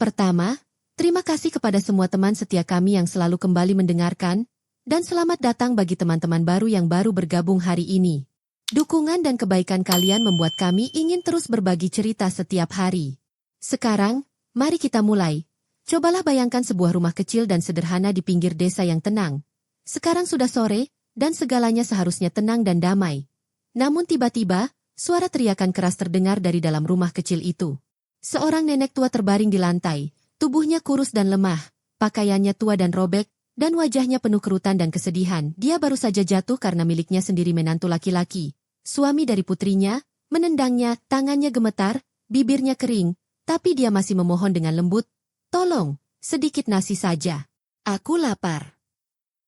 Pertama, terima kasih kepada semua teman setia kami yang selalu kembali mendengarkan, dan selamat datang bagi teman-teman baru yang baru bergabung hari ini. Dukungan dan kebaikan kalian membuat kami ingin terus berbagi cerita setiap hari. Sekarang, mari kita mulai. Cobalah bayangkan sebuah rumah kecil dan sederhana di pinggir desa yang tenang. Sekarang sudah sore, dan segalanya seharusnya tenang dan damai. Namun tiba-tiba, suara teriakan keras terdengar dari dalam rumah kecil itu. Seorang nenek tua terbaring di lantai, tubuhnya kurus dan lemah, pakaiannya tua dan robek, dan wajahnya penuh kerutan dan kesedihan. Dia baru saja jatuh karena miliknya sendiri menantu laki-laki, suami dari putrinya, menendangnya, tangannya gemetar, bibirnya kering, tapi dia masih memohon dengan lembut, "Tolong, sedikit nasi saja. Aku lapar."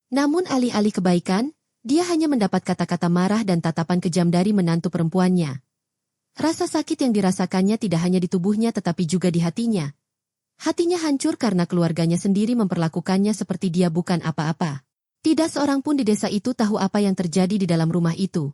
Namun alih-alih kebaikan, dia hanya mendapat kata-kata marah dan tatapan kejam dari menantu perempuannya. Rasa sakit yang dirasakannya tidak hanya di tubuhnya tetapi juga di hatinya. Hatinya hancur karena keluarganya sendiri memperlakukannya seperti dia bukan apa-apa. Tidak seorang pun di desa itu tahu apa yang terjadi di dalam rumah itu.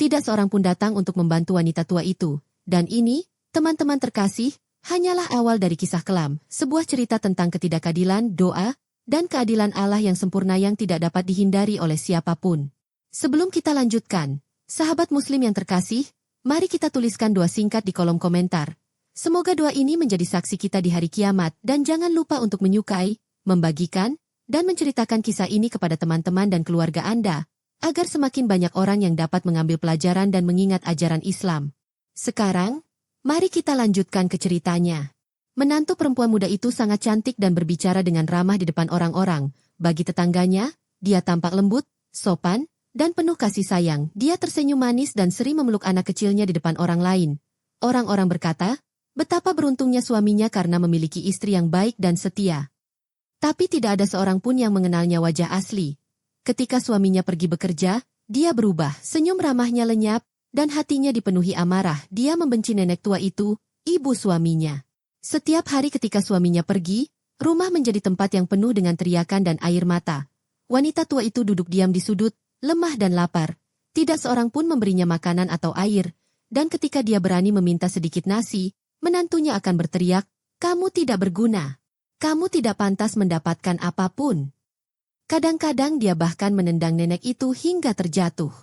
Tidak seorang pun datang untuk membantu wanita tua itu. Dan ini, teman-teman terkasih, hanyalah awal dari kisah kelam, sebuah cerita tentang ketidakadilan, doa, dan keadilan Allah yang sempurna yang tidak dapat dihindari oleh siapapun. Sebelum kita lanjutkan, sahabat muslim yang terkasih, mari kita tuliskan doa singkat di kolom komentar. Semoga doa ini menjadi saksi kita di hari kiamat dan jangan lupa untuk menyukai, membagikan, dan menceritakan kisah ini kepada teman-teman dan keluarga Anda, agar semakin banyak orang yang dapat mengambil pelajaran dan mengingat ajaran Islam. Sekarang, mari kita lanjutkan ke ceritanya. Menantu perempuan muda itu sangat cantik dan berbicara dengan ramah di depan orang-orang. Bagi tetangganya, dia tampak lembut, sopan, dan penuh kasih sayang. Dia tersenyum manis dan sering memeluk anak kecilnya di depan orang lain. Orang-orang berkata, betapa beruntungnya suaminya karena memiliki istri yang baik dan setia. Tapi tidak ada seorang pun yang mengenalnya wajah asli. Ketika suaminya pergi bekerja, dia berubah, senyum ramahnya lenyap, dan hatinya dipenuhi amarah. Dia membenci nenek tua itu, ibu suaminya. Setiap hari ketika suaminya pergi, rumah menjadi tempat yang penuh dengan teriakan dan air mata. Wanita tua itu duduk diam di sudut, lemah dan lapar. Tidak seorang pun memberinya makanan atau air, dan ketika dia berani meminta sedikit nasi, menantunya akan berteriak, "Kamu tidak berguna. Kamu tidak pantas mendapatkan apapun." Kadang-kadang dia bahkan menendang nenek itu hingga terjatuh.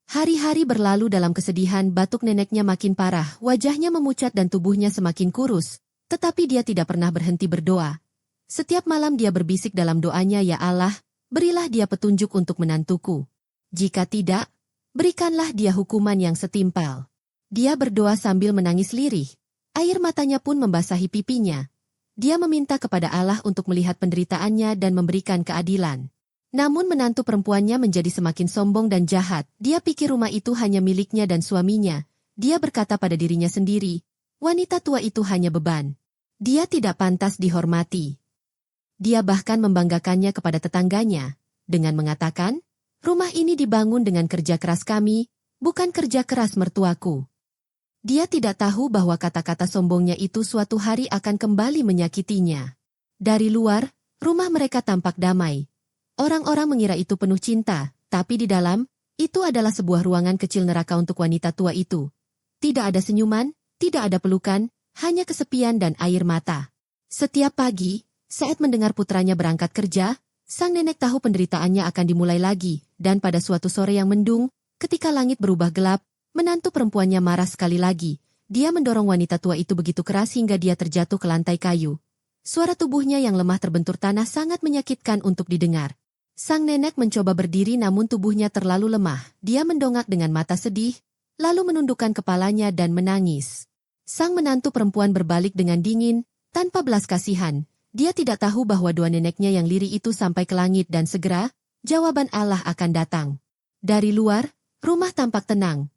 Hari-hari berlalu dalam kesedihan, batuk neneknya makin parah, wajahnya memucat dan tubuhnya semakin kurus, tetapi dia tidak pernah berhenti berdoa. Setiap malam dia berbisik dalam doanya, "Ya Allah, berilah dia petunjuk untuk menantuku. Jika tidak, berikanlah dia hukuman yang setimpal." Dia berdoa sambil menangis lirih. Air matanya pun membasahi pipinya. Dia meminta kepada Allah untuk melihat penderitaannya dan memberikan keadilan. Namun menantu perempuannya menjadi semakin sombong dan jahat. Dia pikir rumah itu hanya miliknya dan suaminya. Dia berkata pada dirinya sendiri, wanita tua itu hanya beban. Dia tidak pantas dihormati. Dia bahkan membanggakannya kepada tetangganya, dengan mengatakan, "Rumah ini dibangun dengan kerja keras kami, bukan kerja keras mertuaku." Dia tidak tahu bahwa kata-kata sombongnya itu suatu hari akan kembali menyakitinya. Dari luar, rumah mereka tampak damai. Orang-orang mengira itu penuh cinta, tapi di dalam, itu adalah sebuah ruangan kecil neraka untuk wanita tua itu. Tidak ada senyuman, tidak ada pelukan, hanya kesepian dan air mata. Setiap pagi, saat mendengar putranya berangkat kerja, sang nenek tahu penderitaannya akan dimulai lagi, dan pada suatu sore yang mendung, ketika langit berubah gelap, menantu perempuannya marah sekali lagi. Dia mendorong wanita tua itu begitu keras hingga dia terjatuh ke lantai kayu. Suara tubuhnya yang lemah terbentur tanah sangat menyakitkan untuk didengar. Sang nenek mencoba berdiri namun tubuhnya terlalu lemah. Dia mendongak dengan mata sedih, lalu menundukkan kepalanya dan menangis. Sang menantu perempuan berbalik dengan dingin, tanpa belas kasihan. Dia tidak tahu bahwa doa neneknya yang lirih itu sampai ke langit dan segera, jawaban Allah akan datang. Dari luar, rumah tampak tenang.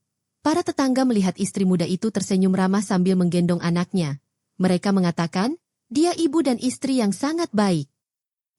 Para tetangga melihat istri muda itu tersenyum ramah sambil menggendong anaknya. Mereka mengatakan, dia ibu dan istri yang sangat baik.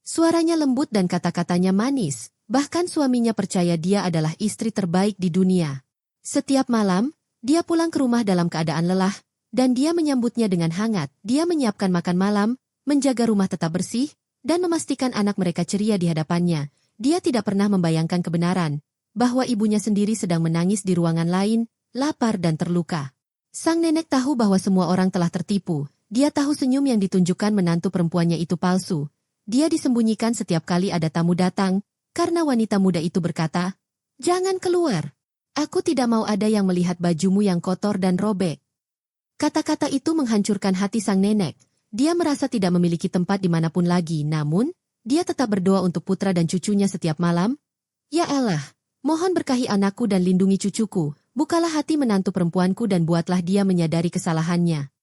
Suaranya lembut dan kata-katanya manis, bahkan suaminya percaya dia adalah istri terbaik di dunia. Setiap malam, dia pulang ke rumah dalam keadaan lelah, dan dia menyambutnya dengan hangat. Dia menyiapkan makan malam, menjaga rumah tetap bersih, dan memastikan anak mereka ceria di hadapannya. Dia tidak pernah membayangkan kebenaran, bahwa ibunya sendiri sedang menangis di ruangan lain, lapar dan terluka. Sang nenek tahu bahwa semua orang telah tertipu. Dia tahu senyum yang ditunjukkan menantu perempuannya itu palsu. Dia disembunyikan setiap kali ada tamu datang, karena wanita muda itu berkata, "Jangan keluar. Aku tidak mau ada yang melihat bajumu yang kotor dan robek." Kata-kata itu menghancurkan hati sang nenek. Dia merasa tidak memiliki tempat dimanapun lagi, namun, dia tetap berdoa untuk putra dan cucunya setiap malam. "Ya Allah, mohon berkahi anakku dan lindungi cucuku, bukalah hati menantu perempuanku dan buatlah dia menyadari kesalahannya."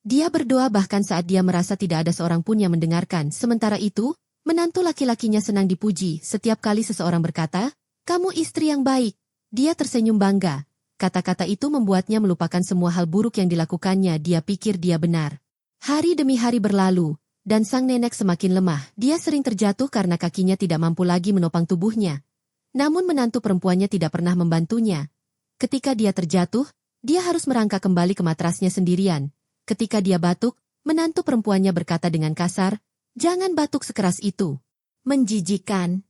Dia berdoa bahkan saat dia merasa tidak ada seorang pun yang mendengarkan. Sementara itu, menantu laki-lakinya senang dipuji. Setiap kali seseorang berkata, "Kamu istri yang baik." Dia tersenyum bangga. Kata-kata itu membuatnya melupakan semua hal buruk yang dilakukannya. Dia pikir dia benar. Hari demi hari berlalu, dan sang nenek semakin lemah. Dia sering terjatuh karena kakinya tidak mampu lagi menopang tubuhnya. Namun menantu perempuannya tidak pernah membantunya. Ketika dia terjatuh, dia harus merangkak kembali ke matrasnya sendirian. Ketika dia batuk, menantu perempuannya berkata dengan kasar, "Jangan batuk sekeras itu. Menjijikan."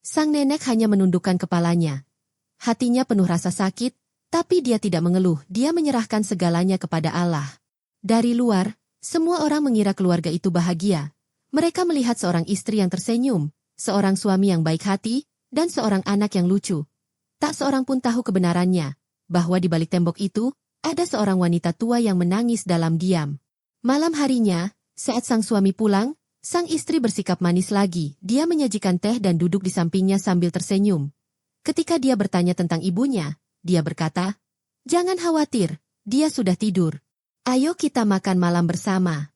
Sang nenek hanya menundukkan kepalanya. Hatinya penuh rasa sakit, tapi dia tidak mengeluh. Dia menyerahkan segalanya kepada Allah. Dari luar, semua orang mengira keluarga itu bahagia. Mereka melihat seorang istri yang tersenyum, seorang suami yang baik hati, dan seorang anak yang lucu. Tak seorang pun tahu kebenarannya, bahwa di balik tembok itu, ada seorang wanita tua yang menangis dalam diam. Malam harinya, saat sang suami pulang, sang istri bersikap manis lagi. Dia menyajikan teh dan duduk di sampingnya sambil tersenyum. Ketika dia bertanya tentang ibunya, dia berkata, "Jangan khawatir, dia sudah tidur. Ayo kita makan malam bersama."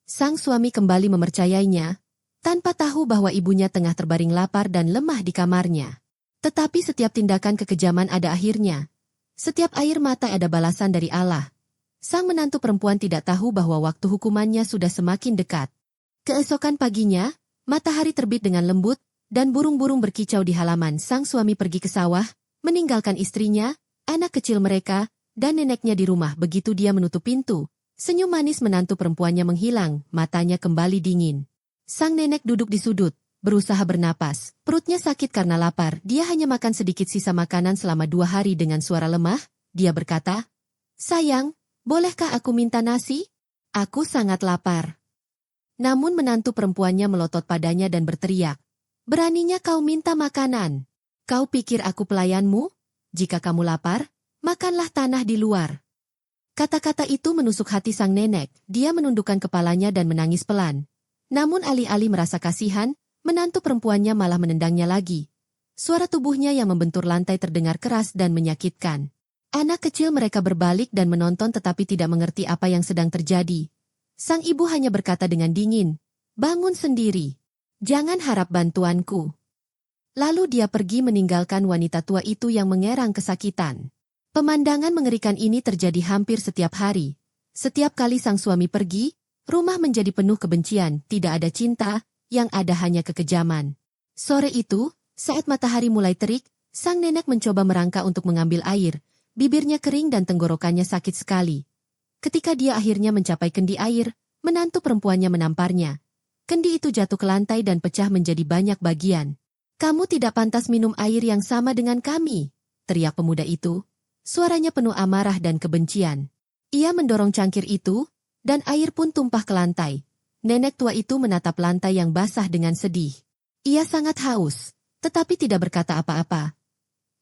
Sang suami kembali mempercayainya, tanpa tahu bahwa ibunya tengah terbaring lapar dan lemah di kamarnya. Tetapi setiap tindakan kekejaman ada akhirnya. Setiap air mata ada balasan dari Allah. Sang menantu perempuan tidak tahu bahwa waktu hukumannya sudah semakin dekat. Keesokan paginya, matahari terbit dengan lembut, dan burung-burung berkicau di halaman. Sang suami pergi ke sawah, meninggalkan istrinya, anak kecil mereka, dan neneknya di rumah. Begitu dia menutup pintu, senyum manis menantu perempuannya menghilang, matanya kembali dingin. Sang nenek duduk di sudut, berusaha bernapas. Perutnya sakit karena lapar. Dia hanya makan sedikit sisa makanan selama 2 hari dengan suara lemah. Dia berkata, "Sayang, bolehkah aku minta nasi? Aku sangat lapar." Namun menantu perempuannya melotot padanya dan berteriak, "Beraninya kau minta makanan? Kau pikir aku pelayanmu? Jika kamu lapar, makanlah tanah di luar." Kata-kata itu menusuk hati sang nenek. Dia menundukkan kepalanya dan menangis pelan. Namun alih-alih merasa kasihan, menantu perempuannya malah menendangnya lagi. Suara tubuhnya yang membentur lantai terdengar keras dan menyakitkan. Anak kecil mereka berbalik dan menonton tetapi tidak mengerti apa yang sedang terjadi. Sang ibu hanya berkata dengan dingin, "Bangun sendiri. Jangan harap bantuanku." Lalu dia pergi meninggalkan wanita tua itu yang mengerang kesakitan. Pemandangan mengerikan ini terjadi hampir setiap hari. Setiap kali sang suami pergi, rumah menjadi penuh kebencian, tidak ada cinta, yang ada hanya kekejaman. Sore itu, saat matahari mulai terik, sang nenek mencoba merangkak untuk mengambil air. Bibirnya kering dan tenggorokannya sakit sekali. Ketika dia akhirnya mencapai kendi air, menantu perempuannya menamparnya. Kendi itu jatuh ke lantai dan pecah menjadi banyak bagian. "Kamu tidak pantas minum air yang sama dengan kami," teriak pemuda itu. Suaranya penuh amarah dan kebencian. Ia mendorong cangkir itu, dan air pun tumpah ke lantai. Nenek tua itu menatap lantai yang basah dengan sedih. Ia sangat haus, tetapi tidak berkata apa-apa.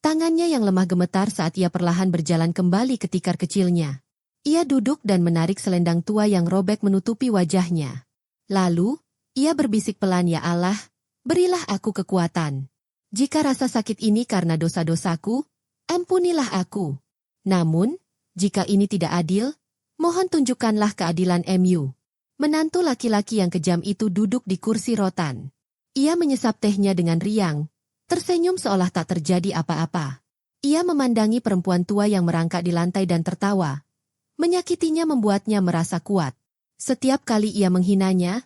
Tangannya yang lemah gemetar saat ia perlahan berjalan kembali ke tikar kecilnya. Ia duduk dan menarik selendang tua yang robek menutupi wajahnya. Lalu, ia berbisik pelan, "Ya Allah, berilah aku kekuatan. Jika rasa sakit ini karena dosa-dosaku, ampunilah aku. Namun, jika ini tidak adil, mohon tunjukkanlah keadilan MU." Menantu laki-laki yang kejam itu duduk di kursi rotan. Ia menyesap tehnya dengan riang, tersenyum seolah tak terjadi apa-apa. Ia memandangi perempuan tua yang merangkak di lantai dan tertawa. Menyakitinya membuatnya merasa kuat. Setiap kali ia menghinanya,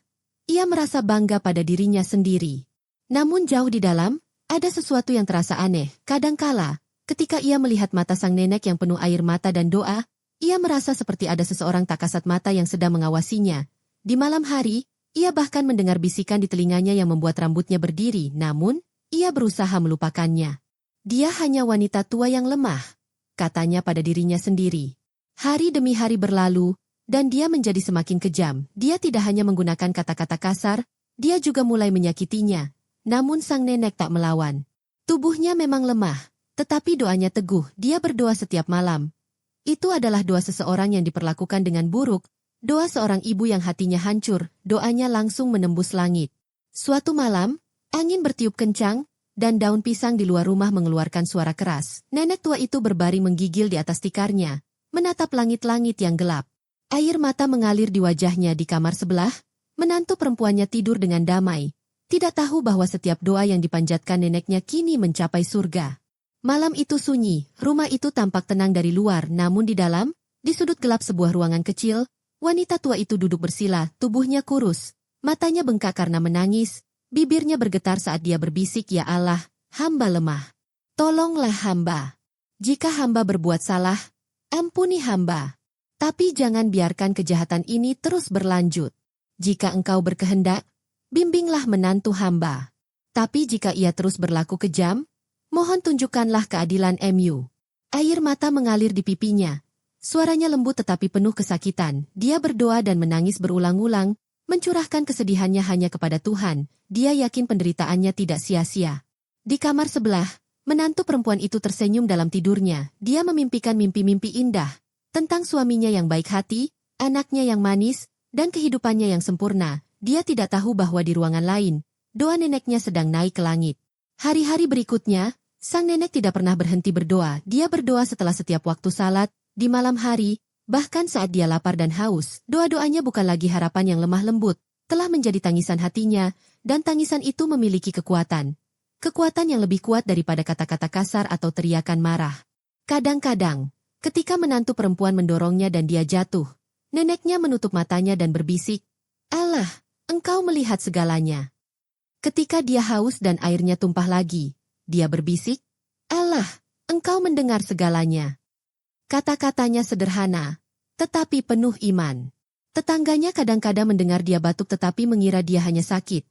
ia merasa bangga pada dirinya sendiri. Namun jauh di dalam, ada sesuatu yang terasa aneh. Kadangkala, ketika ia melihat mata sang nenek yang penuh air mata dan doa, ia merasa seperti ada seseorang tak kasat mata yang sedang mengawasinya. Di malam hari, ia bahkan mendengar bisikan di telinganya yang membuat rambutnya berdiri, namun, ia berusaha melupakannya. Dia hanya wanita tua yang lemah, katanya pada dirinya sendiri. Hari demi hari berlalu, dan dia menjadi semakin kejam. Dia tidak hanya menggunakan kata-kata kasar, dia juga mulai menyakitinya. Namun sang nenek tak melawan. Tubuhnya memang lemah, tetapi doanya teguh. Dia berdoa setiap malam. Itu adalah doa seseorang yang diperlakukan dengan buruk, doa seorang ibu yang hatinya hancur, doanya langsung menembus langit. Suatu malam, angin bertiup kencang, dan daun pisang di luar rumah mengeluarkan suara keras. Nenek tua itu berbaring menggigil di atas tikarnya, menatap langit-langit yang gelap. Air mata mengalir di wajahnya di kamar sebelah, menantu perempuannya tidur dengan damai. Tidak tahu bahwa setiap doa yang dipanjatkan neneknya kini mencapai surga. Malam itu sunyi, rumah itu tampak tenang dari luar, namun di dalam, di sudut gelap sebuah ruangan kecil, wanita tua itu duduk bersila, tubuhnya kurus, matanya bengkak karena menangis, bibirnya bergetar saat dia berbisik, "Ya Allah, hamba lemah. Tolonglah hamba. Jika hamba berbuat salah, ampuni hamba. Tapi jangan biarkan kejahatan ini terus berlanjut. Jika engkau berkehendak, bimbinglah menantu hamba. Tapi jika ia terus berlaku kejam, mohon tunjukkanlah keadilan MU." Air mata mengalir di pipinya. Suaranya lembut tetapi penuh kesakitan. Dia berdoa dan menangis berulang-ulang, mencurahkan kesedihannya hanya kepada Tuhan. Dia yakin penderitaannya tidak sia-sia. Di kamar sebelah, menantu perempuan itu tersenyum dalam tidurnya. Dia memimpikan mimpi-mimpi indah tentang suaminya yang baik hati, anaknya yang manis, dan kehidupannya yang sempurna. Dia tidak tahu bahwa di ruangan lain, doa neneknya sedang naik ke langit. Hari-hari berikutnya, sang nenek tidak pernah berhenti berdoa. Dia berdoa setelah setiap waktu salat, di malam hari, bahkan saat dia lapar dan haus. Doa-doanya bukan lagi harapan yang lemah lembut, telah menjadi tangisan hatinya, dan tangisan itu memiliki kekuatan. Kekuatan yang lebih kuat daripada kata-kata kasar atau teriakan marah. Kadang-kadang, ketika menantu perempuan mendorongnya dan dia jatuh, neneknya menutup matanya dan berbisik, "Allah, engkau melihat segalanya." Ketika dia haus dan airnya tumpah lagi, dia berbisik, "Allah, engkau mendengar segalanya." Kata-katanya sederhana, tetapi penuh iman. Tetangganya kadang-kadang mendengar dia batuk tetapi mengira dia hanya sakit.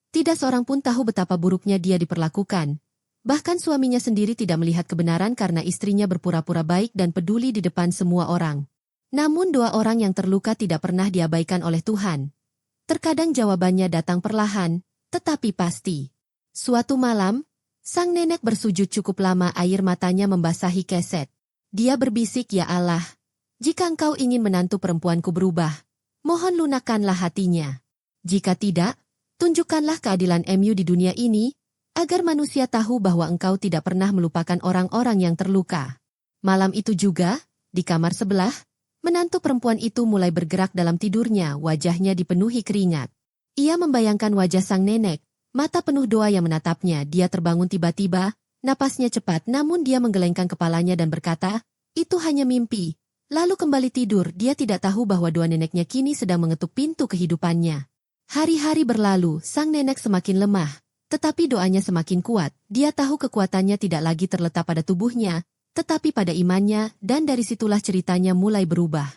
Tidak seorang pun tahu betapa buruknya dia diperlakukan. Bahkan suaminya sendiri tidak melihat kebenaran karena istrinya berpura-pura baik dan peduli di depan semua orang. Namun doa orang yang terluka tidak pernah diabaikan oleh Tuhan. Terkadang jawabannya datang perlahan, tetapi pasti. Suatu malam, sang nenek bersujud cukup lama, air matanya membasahi keset. Dia berbisik, "Ya Allah, jika engkau ingin menantu perempuanku berubah, mohon lunakkanlah hatinya. Jika tidak, tunjukkanlah keadilan MU di dunia ini, agar manusia tahu bahwa engkau tidak pernah melupakan orang-orang yang terluka." Malam itu juga, di kamar sebelah, menantu perempuan itu mulai bergerak dalam tidurnya, wajahnya dipenuhi keringat. Ia membayangkan wajah sang nenek, mata penuh doa yang menatapnya. Dia terbangun tiba-tiba, napasnya cepat namun dia menggelengkan kepalanya dan berkata, "Itu hanya mimpi." Lalu kembali tidur. Dia tidak tahu bahwa doa neneknya kini sedang mengetuk pintu kehidupannya. Hari-hari berlalu, sang nenek semakin lemah, tetapi doanya semakin kuat. Dia tahu kekuatannya tidak lagi terletak pada tubuhnya, tetapi pada imannya, dan dari situlah ceritanya mulai berubah.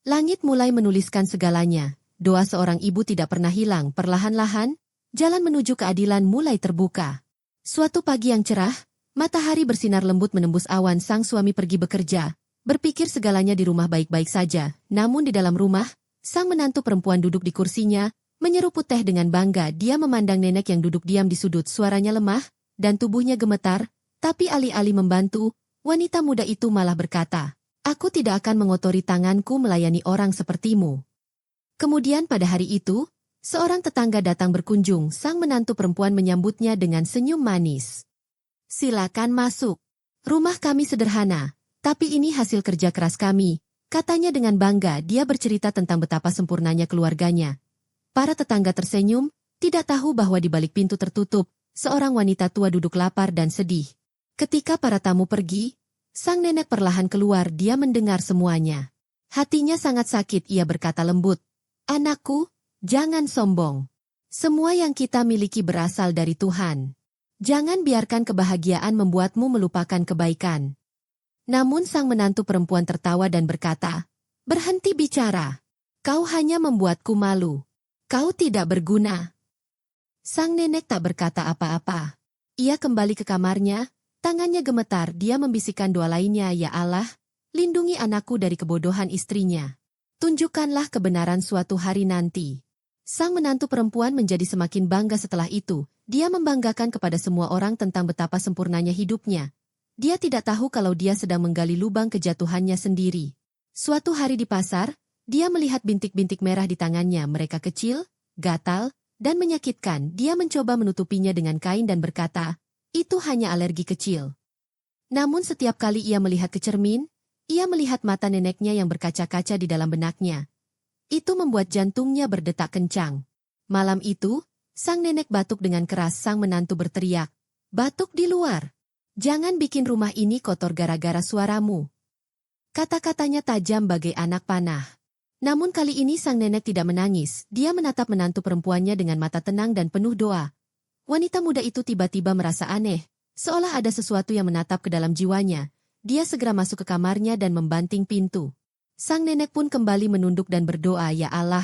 Langit mulai menuliskan segalanya. Doa seorang ibu tidak pernah hilang. Perlahan-lahan, jalan menuju keadilan mulai terbuka. Suatu pagi yang cerah, matahari bersinar lembut menembus awan. Sang suami pergi bekerja, berpikir segalanya di rumah baik-baik saja. Namun di dalam rumah, sang menantu perempuan duduk di kursinya, menyeruput teh dengan bangga. Dia memandang nenek yang duduk diam di sudut. Suaranya lemah, dan tubuhnya gemetar, tapi alih-alih membantu, wanita muda itu malah berkata, "Aku tidak akan mengotori tanganku melayani orang sepertimu." Kemudian pada hari itu, seorang tetangga datang berkunjung. Sang menantu perempuan menyambutnya dengan senyum manis. "Silakan masuk. Rumah kami sederhana, tapi ini hasil kerja keras kami," katanya dengan bangga. Dia bercerita tentang betapa sempurnanya keluarganya. Para tetangga tersenyum, tidak tahu bahwa di balik pintu tertutup, seorang wanita tua duduk lapar dan sedih. Ketika para tamu pergi, sang nenek perlahan keluar. Dia mendengar semuanya. Hatinya sangat sakit. Ia berkata lembut, "Anakku, jangan sombong. Semua yang kita miliki berasal dari Tuhan. Jangan biarkan kebahagiaan membuatmu melupakan kebaikan." Namun sang menantu perempuan tertawa dan berkata, "Berhenti bicara. Kau hanya membuatku malu. Kau tidak berguna." Sang nenek tak berkata apa-apa. Ia kembali ke kamarnya, tangannya gemetar. Dia membisikkan doa lainnya, "Ya Allah, lindungi anakku dari kebodohan istrinya. Tunjukkanlah kebenaran suatu hari nanti. Sang menantu perempuan menjadi semakin bangga setelah itu. Dia membanggakan kepada semua orang tentang betapa sempurnanya hidupnya. Dia tidak tahu kalau dia sedang menggali lubang kejatuhannya sendiri. Suatu hari di pasar, dia melihat bintik-bintik merah di tangannya. Mereka kecil, gatal, dan menyakitkan. Dia mencoba menutupinya dengan kain dan berkata, "Itu hanya alergi kecil." Namun setiap kali ia melihat ke cermin, ia melihat mata neneknya yang berkaca-kaca di dalam benaknya. Itu membuat jantungnya berdetak kencang. Malam itu, sang nenek batuk dengan keras. Sang menantu berteriak, "Batuk di luar! Jangan bikin rumah ini kotor gara-gara suaramu." Kata-katanya tajam bagai anak panah. Namun kali ini sang nenek tidak menangis. Dia menatap menantu perempuannya dengan mata tenang dan penuh doa. Wanita muda itu tiba-tiba merasa aneh, seolah ada sesuatu yang menatap ke dalam jiwanya. Dia segera masuk ke kamarnya dan membanting pintu. Sang nenek pun kembali menunduk dan berdoa, "Ya Allah,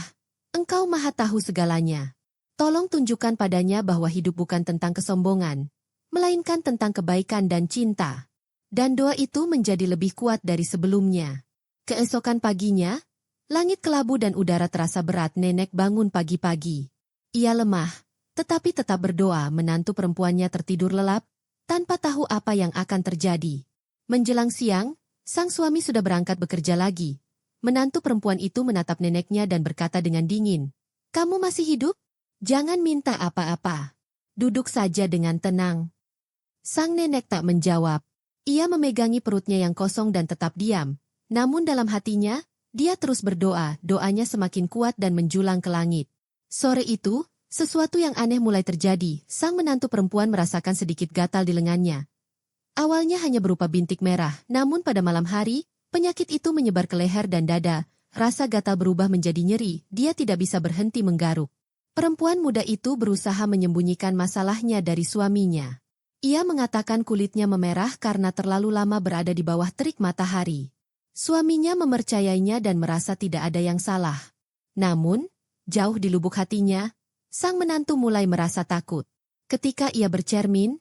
Engkau Maha Tahu segalanya. Tolong tunjukkan padanya bahwa hidup bukan tentang kesombongan, melainkan tentang kebaikan dan cinta." Dan doa itu menjadi lebih kuat dari sebelumnya. Keesokan paginya, langit kelabu dan udara terasa berat. Nenek bangun pagi-pagi. Ia lemah, tetapi tetap berdoa. Menantu perempuannya tertidur lelap, tanpa tahu apa yang akan terjadi. Menjelang siang, sang suami sudah berangkat bekerja lagi. Menantu perempuan itu menatap neneknya dan berkata dengan dingin, "Kamu masih hidup? Jangan minta apa-apa. Duduk saja dengan tenang." Sang nenek tak menjawab. Ia memegangi perutnya yang kosong dan tetap diam. Namun dalam hatinya, dia terus berdoa. Doanya semakin kuat dan menjulang ke langit. Sore itu, sesuatu yang aneh mulai terjadi. Sang menantu perempuan merasakan sedikit gatal di lengannya. Awalnya hanya berupa bintik merah, namun pada malam hari, penyakit itu menyebar ke leher dan dada. Rasa gatal berubah menjadi nyeri. Dia tidak bisa berhenti menggaruk. Perempuan muda itu berusaha menyembunyikan masalahnya dari suaminya. Ia mengatakan kulitnya memerah karena terlalu lama berada di bawah terik matahari. Suaminya mempercayainya dan merasa tidak ada yang salah. Namun, jauh di lubuk hatinya, sang menantu mulai merasa takut. Ketika ia bercermin,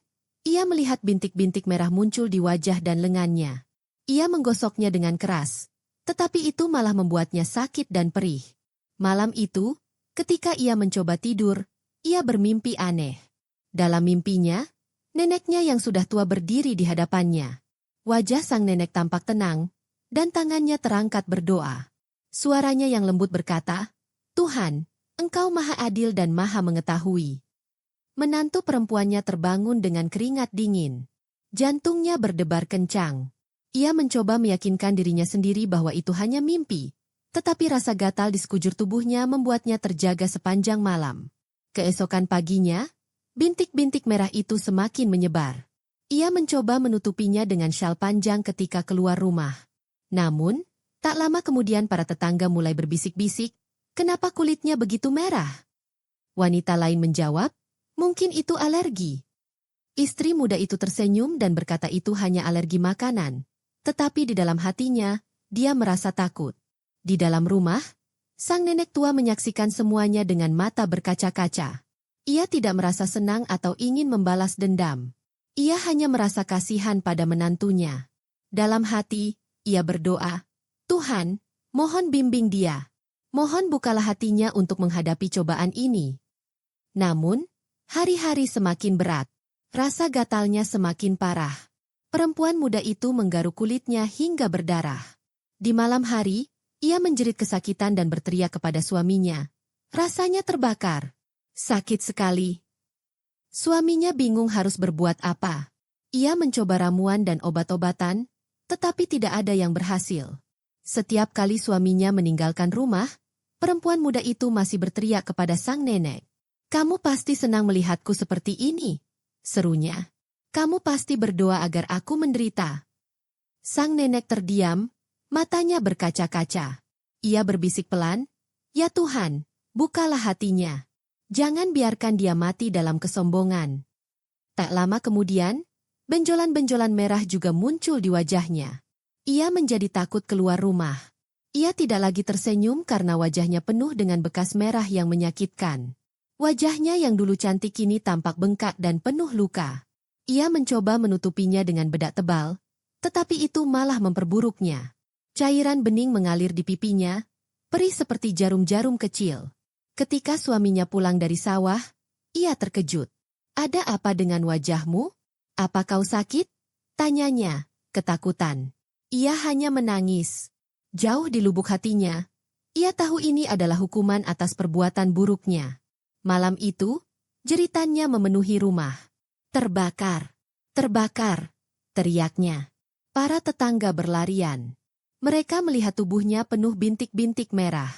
ia melihat bintik-bintik merah muncul di wajah dan lengannya. Ia menggosoknya dengan keras, tetapi itu malah membuatnya sakit dan perih. Malam itu, ketika ia mencoba tidur, ia bermimpi aneh. Dalam mimpinya, neneknya yang sudah tua berdiri di hadapannya. Wajah sang nenek tampak tenang, dan tangannya terangkat berdoa. Suaranya yang lembut berkata, "Tuhan, Engkau Maha Adil dan Maha Mengetahui." Menantu perempuannya terbangun dengan keringat dingin. Jantungnya berdebar kencang. Ia mencoba meyakinkan dirinya sendiri bahwa itu hanya mimpi, tetapi rasa gatal di sekujur tubuhnya membuatnya terjaga sepanjang malam. Keesokan paginya, bintik-bintik merah itu semakin menyebar. Ia mencoba menutupinya dengan syal panjang ketika keluar rumah. Namun, tak lama kemudian para tetangga mulai berbisik-bisik, "Kenapa kulitnya begitu merah?" Wanita lain menjawab, "Mungkin itu alergi." Istri muda itu tersenyum dan berkata itu hanya alergi makanan. Tetapi di dalam hatinya, dia merasa takut. Di dalam rumah, sang nenek tua menyaksikan semuanya dengan mata berkaca-kaca. Ia tidak merasa senang atau ingin membalas dendam. Ia hanya merasa kasihan pada menantunya. Dalam hati, ia berdoa, "Tuhan, mohon bimbing dia. Mohon bukalah hatinya untuk menghadapi cobaan ini." Namun, hari-hari semakin berat. Rasa gatalnya semakin parah. Perempuan muda itu menggaruk kulitnya hingga berdarah. Di malam hari, ia menjerit kesakitan dan berteriak kepada suaminya. Rasanya terbakar. Sakit sekali. Suaminya bingung harus berbuat apa. Ia mencoba ramuan dan obat-obatan, tetapi tidak ada yang berhasil. Setiap kali suaminya meninggalkan rumah, perempuan muda itu masih berteriak kepada sang nenek. "Kamu pasti senang melihatku seperti ini," serunya. "Kamu pasti berdoa agar aku menderita." Sang nenek terdiam, matanya berkaca-kaca. Ia berbisik pelan, "Ya Tuhan, bukalah hatinya. Jangan biarkan dia mati dalam kesombongan." Tak lama kemudian, benjolan-benjolan merah juga muncul di wajahnya. Ia menjadi takut keluar rumah. Ia tidak lagi tersenyum karena wajahnya penuh dengan bekas merah yang menyakitkan. Wajahnya yang dulu cantik kini tampak bengkak dan penuh luka. Ia mencoba menutupinya dengan bedak tebal, tetapi itu malah memperburuknya. Cairan bening mengalir di pipinya, perih seperti jarum-jarum kecil. Ketika suaminya pulang dari sawah, ia terkejut. "Ada apa dengan wajahmu? Apa kau sakit?" tanyanya, ketakutan. Ia hanya menangis. Jauh di lubuk hatinya, ia tahu ini adalah hukuman atas perbuatan buruknya. Malam itu, jeritannya memenuhi rumah. "Terbakar! Terbakar!" teriaknya. Para tetangga berlarian. Mereka melihat tubuhnya penuh bintik-bintik merah.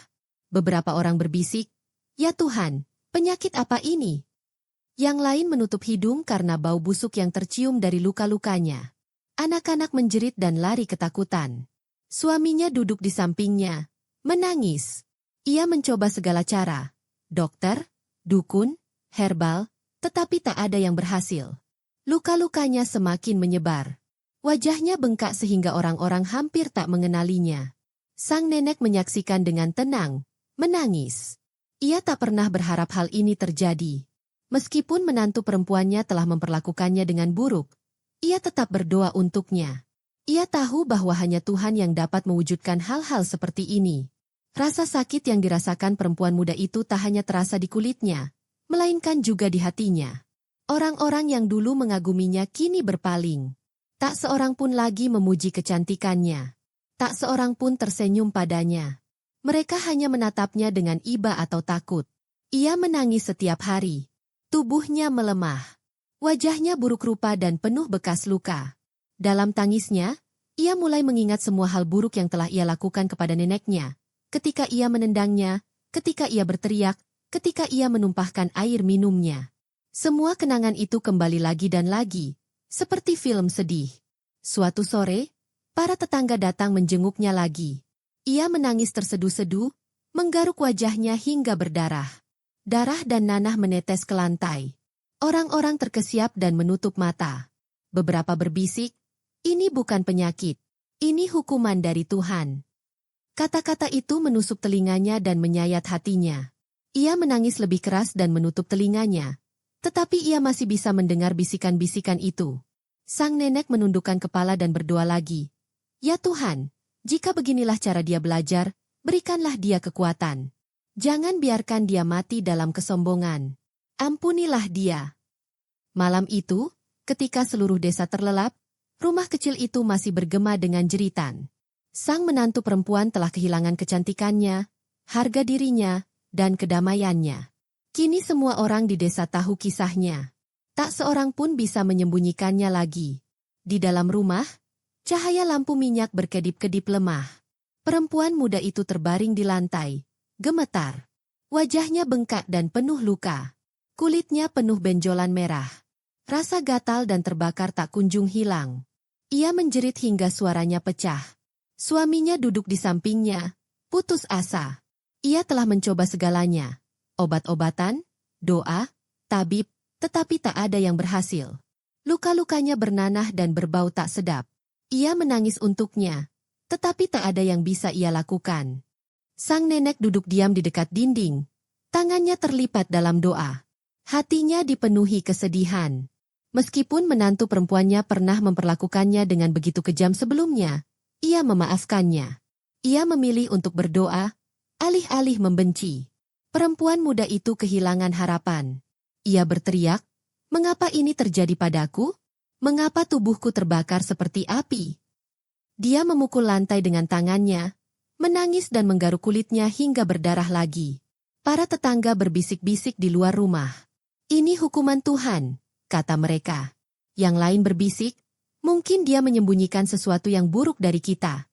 Beberapa orang berbisik, "Ya Tuhan, penyakit apa ini?" Yang lain menutup hidung karena bau busuk yang tercium dari luka-lukanya. Anak-anak menjerit dan lari ketakutan. Suaminya duduk di sampingnya, menangis. Ia mencoba segala cara. Dokter, dukun, herbal, tetapi tak ada yang berhasil. Luka-lukanya semakin menyebar. Wajahnya bengkak sehingga orang-orang hampir tak mengenalinya. Sang nenek menyaksikan dengan tenang, menangis. Ia tak pernah berharap hal ini terjadi. Meskipun menantu perempuannya telah memperlakukannya dengan buruk, ia tetap berdoa untuknya. Ia tahu bahwa hanya Tuhan yang dapat mewujudkan hal-hal seperti ini. Rasa sakit yang dirasakan perempuan muda itu tak hanya terasa di kulitnya, melainkan juga di hatinya. Orang-orang yang dulu mengaguminya kini berpaling. Tak seorang pun lagi memuji kecantikannya. Tak seorang pun tersenyum padanya. Mereka hanya menatapnya dengan iba atau takut. Ia menangis setiap hari. Tubuhnya melemah. Wajahnya buruk rupa dan penuh bekas luka. Dalam tangisnya, ia mulai mengingat semua hal buruk yang telah ia lakukan kepada neneknya. Ketika ia menendangnya, ketika ia berteriak, ketika ia menumpahkan air minumnya. Semua kenangan itu kembali lagi dan lagi, seperti film sedih. Suatu sore, para tetangga datang menjenguknya lagi. Ia menangis terseduh-seduh, menggaruk wajahnya hingga berdarah. Darah dan nanah menetes ke lantai. Orang-orang terkesiap dan menutup mata. Beberapa berbisik, "Ini bukan penyakit. Ini hukuman dari Tuhan." Kata-kata itu menusuk telinganya dan menyayat hatinya. Ia menangis lebih keras dan menutup telinganya. Tetapi ia masih bisa mendengar bisikan-bisikan itu. Sang nenek menundukkan kepala dan berdoa lagi. "Ya Tuhan, jika beginilah cara dia belajar, berikanlah dia kekuatan. Jangan biarkan dia mati dalam kesombongan. Ampunilah dia." Malam itu, ketika seluruh desa terlelap, rumah kecil itu masih bergema dengan jeritan. Sang menantu perempuan telah kehilangan kecantikannya, harga dirinya, dan kedamaiannya. Kini semua orang di desa tahu kisahnya. Tak seorang pun bisa menyembunyikannya lagi. Di dalam rumah, cahaya lampu minyak berkedip-kedip lemah. Perempuan muda itu terbaring di lantai, gemetar. Wajahnya bengkak dan penuh luka. Kulitnya penuh benjolan merah. Rasa gatal dan terbakar tak kunjung hilang. Ia menjerit hingga suaranya pecah. Suaminya duduk di sampingnya, putus asa. Ia telah mencoba segalanya. Obat-obatan, doa, tabib, tetapi tak ada yang berhasil. Luka-lukanya bernanah dan berbau tak sedap. Ia menangis untuknya, tetapi tak ada yang bisa ia lakukan. Sang nenek duduk diam di dekat dinding. Tangannya terlipat dalam doa. Hatinya dipenuhi kesedihan. Meskipun menantu perempuannya pernah memperlakukannya dengan begitu kejam sebelumnya, ia memaafkannya. Ia memilih untuk berdoa, alih-alih membenci. Perempuan muda itu kehilangan harapan. Ia berteriak, "Mengapa ini terjadi padaku? Mengapa tubuhku terbakar seperti api?" Dia memukul lantai dengan tangannya, menangis dan menggaruk kulitnya hingga berdarah lagi. Para tetangga berbisik-bisik di luar rumah. "Ini hukuman Tuhan," kata mereka. Yang lain berbisik, "Mungkin dia menyembunyikan sesuatu yang buruk dari kita."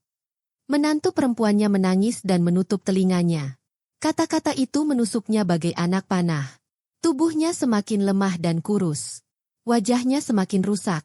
Menantu perempuannya menangis dan menutup telinganya. Kata-kata itu menusuknya bagai anak panah. Tubuhnya semakin lemah dan kurus. Wajahnya semakin rusak,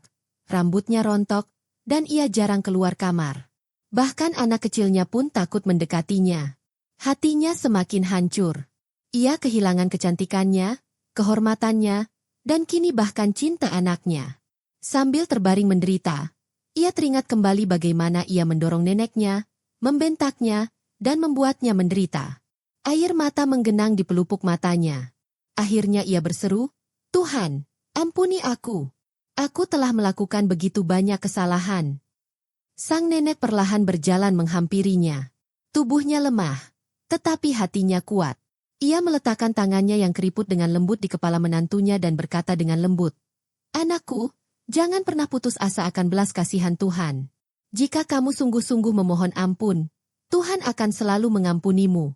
rambutnya rontok, dan ia jarang keluar kamar. Bahkan anak kecilnya pun takut mendekatinya. Hatinya semakin hancur. Ia kehilangan kecantikannya, kehormatannya, dan kini bahkan cinta anaknya. Sambil terbaring menderita, ia teringat kembali bagaimana ia mendorong neneknya, membentaknya, dan membuatnya menderita. Air mata menggenang di pelupuk matanya. Akhirnya ia berseru, "Tuhan, ampuni aku. Aku telah melakukan begitu banyak kesalahan." Sang nenek perlahan berjalan menghampirinya. Tubuhnya lemah, Tetapi hatinya kuat. Ia meletakkan tangannya yang keriput dengan lembut di kepala menantunya dan berkata dengan lembut, "Anakku, jangan pernah putus asa akan belas kasihan Tuhan. Jika kamu sungguh-sungguh memohon ampun, Tuhan akan selalu mengampunimu."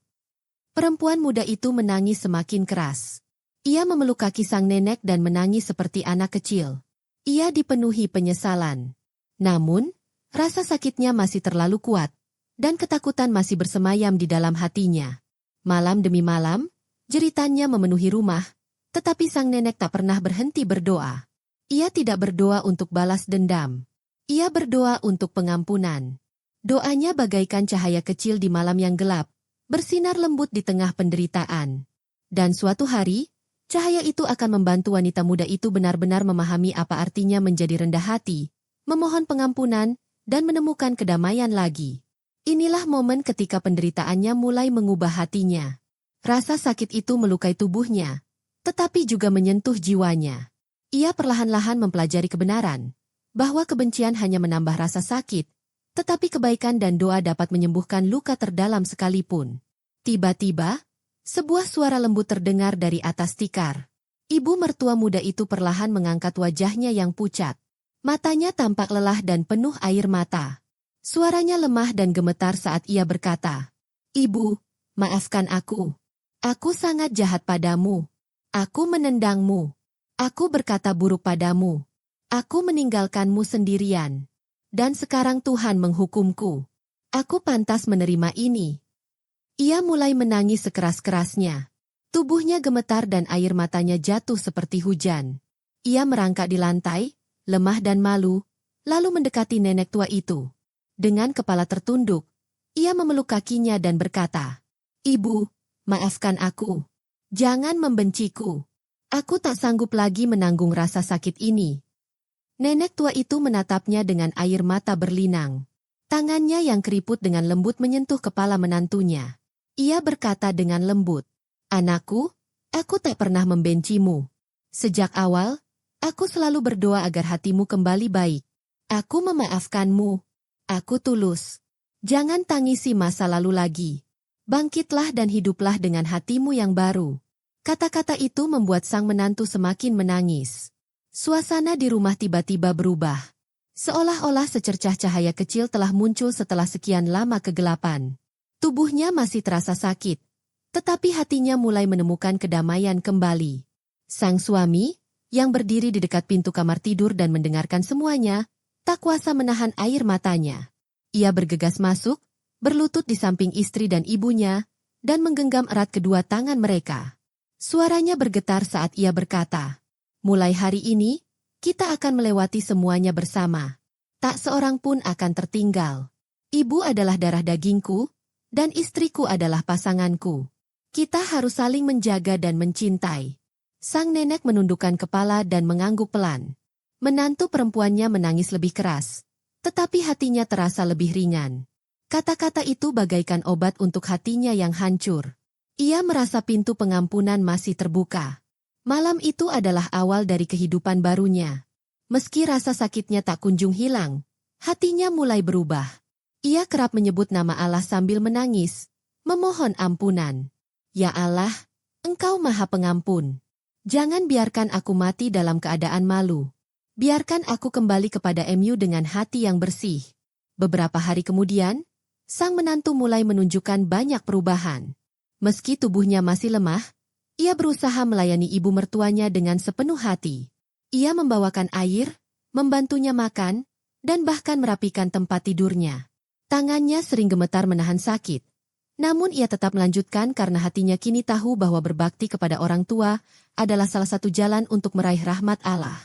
Perempuan muda itu menangis semakin keras. Ia memeluk kaki sang nenek dan menangis seperti anak kecil. Ia dipenuhi penyesalan. Namun, rasa sakitnya masih terlalu kuat, dan ketakutan masih bersemayam di dalam hatinya. Malam demi malam, jeritannya memenuhi rumah, tetapi sang nenek tak pernah berhenti berdoa. Ia tidak berdoa untuk balas dendam. Ia berdoa untuk pengampunan. Doanya bagaikan cahaya kecil di malam yang gelap, bersinar lembut di tengah penderitaan. Dan suatu hari, cahaya itu akan membantu wanita muda itu benar-benar memahami apa artinya menjadi rendah hati, memohon pengampunan, dan menemukan kedamaian lagi. Inilah momen ketika penderitaannya mulai mengubah hatinya. Rasa sakit itu melukai tubuhnya, tetapi juga menyentuh jiwanya. Ia perlahan-lahan mempelajari kebenaran, bahwa kebencian hanya menambah rasa sakit, tetapi kebaikan dan doa dapat menyembuhkan luka terdalam sekalipun. Tiba-tiba, sebuah suara lembut terdengar dari atas tikar. Ibu mertua muda itu perlahan mengangkat wajahnya yang pucat. Matanya tampak lelah dan penuh air mata. Suaranya lemah dan gemetar saat ia berkata, "Ibu, maafkan aku. Aku sangat jahat padamu. Aku menendangmu. Aku berkata buruk padamu. Aku meninggalkanmu sendirian. Dan sekarang Tuhan menghukumku. Aku pantas menerima ini." Ia mulai menangis sekeras-kerasnya. Tubuhnya gemetar dan air matanya jatuh seperti hujan. Ia merangkak di lantai, lemah dan malu, lalu mendekati nenek tua itu. Dengan kepala tertunduk, ia memeluk kakinya dan berkata, "Ibu, maafkan aku. Jangan membenciku. Aku tak sanggup lagi menanggung rasa sakit ini." Nenek tua itu menatapnya dengan air mata berlinang. Tangannya yang keriput dengan lembut menyentuh kepala menantunya. Ia berkata dengan lembut, "Anakku, aku tak pernah membencimu. Sejak awal, aku selalu berdoa agar hatimu kembali baik. Aku memaafkanmu. Aku tulus. Jangan tangisi masa lalu lagi. Bangkitlah dan hiduplah dengan hatimu yang baru." Kata-kata itu membuat sang menantu semakin menangis. Suasana di rumah tiba-tiba berubah. Seolah-olah secercah cahaya kecil telah muncul setelah sekian lama kegelapan. Tubuhnya masih terasa sakit, tetapi hatinya mulai menemukan kedamaian kembali. Sang suami, yang berdiri di dekat pintu kamar tidur dan mendengarkan semuanya, tak kuasa menahan air matanya. Ia bergegas masuk, berlutut di samping istri dan ibunya, dan menggenggam erat kedua tangan mereka. Suaranya bergetar saat ia berkata, "Mulai hari ini, kita akan melewati semuanya bersama. Tak seorang pun akan tertinggal. Ibu adalah darah dagingku, dan istriku adalah pasanganku. Kita harus saling menjaga dan mencintai." Sang nenek menundukkan kepala dan mengangguk pelan. Menantu perempuannya menangis lebih keras, tetapi hatinya terasa lebih ringan. Kata-kata itu bagaikan obat untuk hatinya yang hancur. Ia merasa pintu pengampunan masih terbuka. Malam itu adalah awal dari kehidupan barunya. Meski rasa sakitnya tak kunjung hilang, hatinya mulai berubah. Ia kerap menyebut nama Allah sambil menangis, memohon ampunan. "Ya Allah, Engkau Maha Pengampun. Jangan biarkan aku mati dalam keadaan malu. Biarkan aku kembali kepada MU dengan hati yang bersih." Beberapa hari kemudian, sang menantu mulai menunjukkan banyak perubahan. Meski tubuhnya masih lemah, ia berusaha melayani ibu mertuanya dengan sepenuh hati. Ia membawakan air, membantunya makan, dan bahkan merapikan tempat tidurnya. Tangannya sering gemetar menahan sakit. Namun ia tetap melanjutkan karena hatinya kini tahu bahwa berbakti kepada orang tua adalah salah satu jalan untuk meraih rahmat Allah.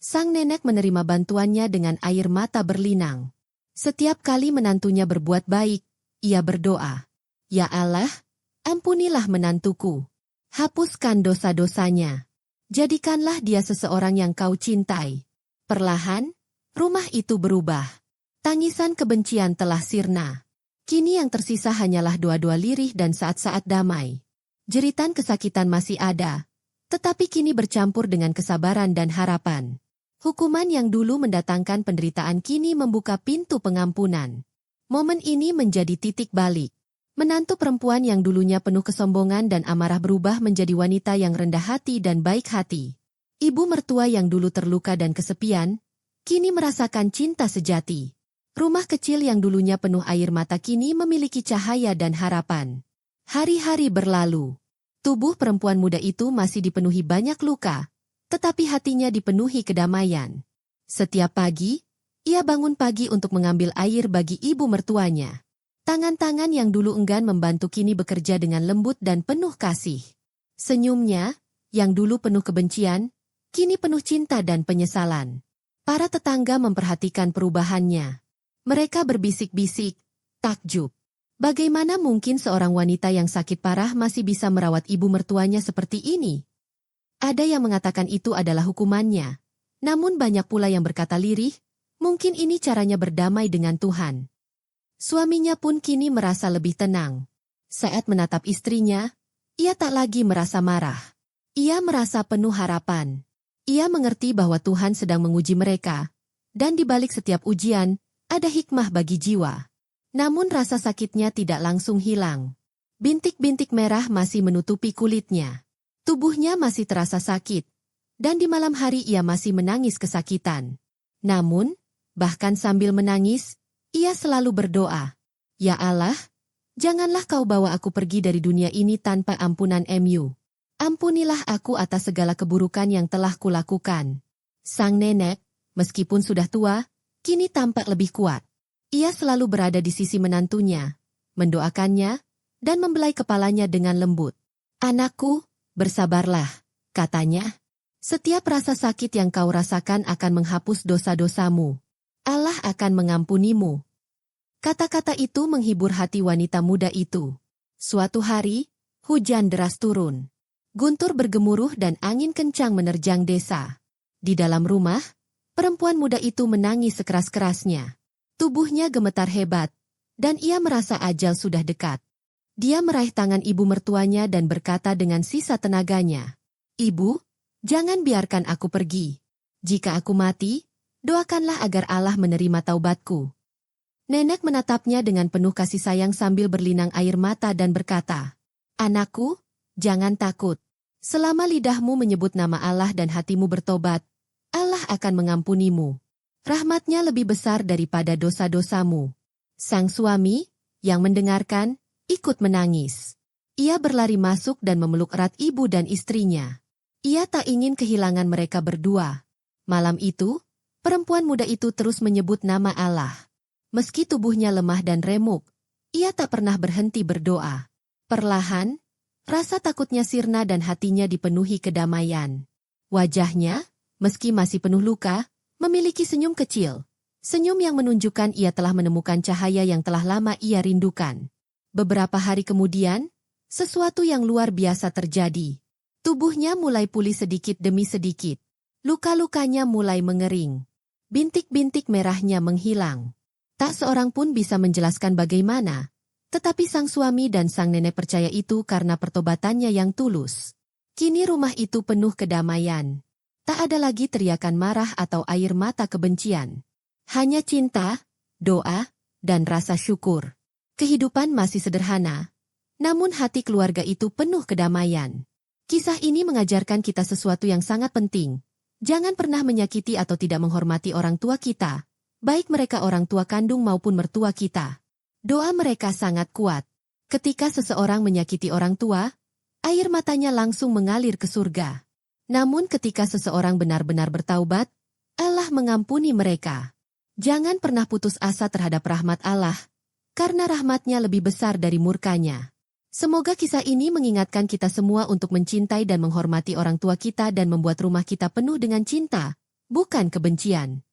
Sang nenek menerima bantuannya dengan air mata berlinang. Setiap kali menantunya berbuat baik, ia berdoa, "Ya Allah, ampunilah menantuku. Hapuskan dosa-dosanya. Jadikanlah dia seseorang yang Kau cintai." Perlahan, rumah itu berubah. Tangisan kebencian telah sirna. Kini yang tersisa hanyalah doa-doa lirih dan saat-saat damai. Jeritan kesakitan masih ada, tetapi kini bercampur dengan kesabaran dan harapan. Hukuman yang dulu mendatangkan penderitaan kini membuka pintu pengampunan. Momen ini menjadi titik balik. Menantu perempuan yang dulunya penuh kesombongan dan amarah berubah menjadi wanita yang rendah hati dan baik hati. Ibu mertua yang dulu terluka dan kesepian, kini merasakan cinta sejati. Rumah kecil yang dulunya penuh air mata kini memiliki cahaya dan harapan. Hari-hari berlalu. Tubuh perempuan muda itu masih dipenuhi banyak luka, tetapi hatinya dipenuhi kedamaian. Setiap pagi, ia bangun pagi untuk mengambil air bagi ibu mertuanya. Tangan-tangan yang dulu enggan membantu kini bekerja dengan lembut dan penuh kasih. Senyumnya, yang dulu penuh kebencian, kini penuh cinta dan penyesalan. Para tetangga memperhatikan perubahannya. Mereka berbisik-bisik, takjub. Bagaimana mungkin seorang wanita yang sakit parah masih bisa merawat ibu mertuanya seperti ini? Ada yang mengatakan itu adalah hukumannya. Namun banyak pula yang berkata lirih, mungkin ini caranya berdamai dengan Tuhan. Suaminya pun kini merasa lebih tenang. Saat menatap istrinya, ia tak lagi merasa marah. Ia merasa penuh harapan. Ia mengerti bahwa Tuhan sedang menguji mereka, dan di balik setiap ujian, ada hikmah bagi jiwa. Namun rasa sakitnya tidak langsung hilang. Bintik-bintik merah masih menutupi kulitnya. Tubuhnya masih terasa sakit, dan di malam hari ia masih menangis kesakitan. Namun, bahkan sambil menangis, ia selalu berdoa, "Ya Allah, janganlah kau bawa aku pergi dari dunia ini tanpa ampunan MU. Ampunilah aku atas segala keburukan yang telah kulakukan." Sang nenek, meskipun sudah tua, kini tampak lebih kuat. Ia selalu berada di sisi menantunya, mendoakannya, dan membelai kepalanya dengan lembut. "Anakku, bersabarlah," katanya. "Setiap rasa sakit yang kau rasakan akan menghapus dosa-dosamu. Allah akan mengampunimu." Kata-kata itu menghibur hati wanita muda itu. Suatu hari, hujan deras turun. Guntur bergemuruh dan angin kencang menerjang desa. Di dalam rumah, perempuan muda itu menangis sekeras-kerasnya. Tubuhnya gemetar hebat, dan ia merasa ajal sudah dekat. Dia meraih tangan ibu mertuanya dan berkata dengan sisa tenaganya, "Ibu, jangan biarkan aku pergi. Jika aku mati, doakanlah agar Allah menerima taubatku." Nenek menatapnya dengan penuh kasih sayang sambil berlinang air mata dan berkata, "Anakku, jangan takut. Selama lidahmu menyebut nama Allah dan hatimu bertobat, Allah akan mengampunimu. Rahmatnya lebih besar daripada dosa-dosamu." Sang suami, yang mendengarkan, ikut menangis. Ia berlari masuk dan memeluk erat ibu dan istrinya. Ia tak ingin kehilangan mereka berdua. Malam itu, perempuan muda itu terus menyebut nama Allah. Meski tubuhnya lemah dan remuk, ia tak pernah berhenti berdoa. Perlahan, rasa takutnya sirna dan hatinya dipenuhi kedamaian. Wajahnya, meski masih penuh luka, memiliki senyum kecil. Senyum yang menunjukkan ia telah menemukan cahaya yang telah lama ia rindukan. Beberapa hari kemudian, sesuatu yang luar biasa terjadi. Tubuhnya mulai pulih sedikit demi sedikit. Luka-lukanya mulai mengering. Bintik-bintik merahnya menghilang. Tak seorang pun bisa menjelaskan bagaimana, tetapi sang suami dan sang nenek percaya itu karena pertobatannya yang tulus. Kini rumah itu penuh kedamaian. Tak ada lagi teriakan marah atau air mata kebencian. Hanya cinta, doa, dan rasa syukur. Kehidupan masih sederhana, namun hati keluarga itu penuh kedamaian. Kisah ini mengajarkan kita sesuatu yang sangat penting. Jangan pernah menyakiti atau tidak menghormati orang tua kita, baik mereka orang tua kandung maupun mertua kita. Doa mereka sangat kuat. Ketika seseorang menyakiti orang tua, air matanya langsung mengalir ke surga. Namun ketika seseorang benar-benar bertaubat, Allah mengampuni mereka. Jangan pernah putus asa terhadap rahmat Allah, karena rahmatnya lebih besar dari murkanya. Semoga kisah ini mengingatkan kita semua untuk mencintai dan menghormati orang tua kita dan membuat rumah kita penuh dengan cinta, bukan kebencian.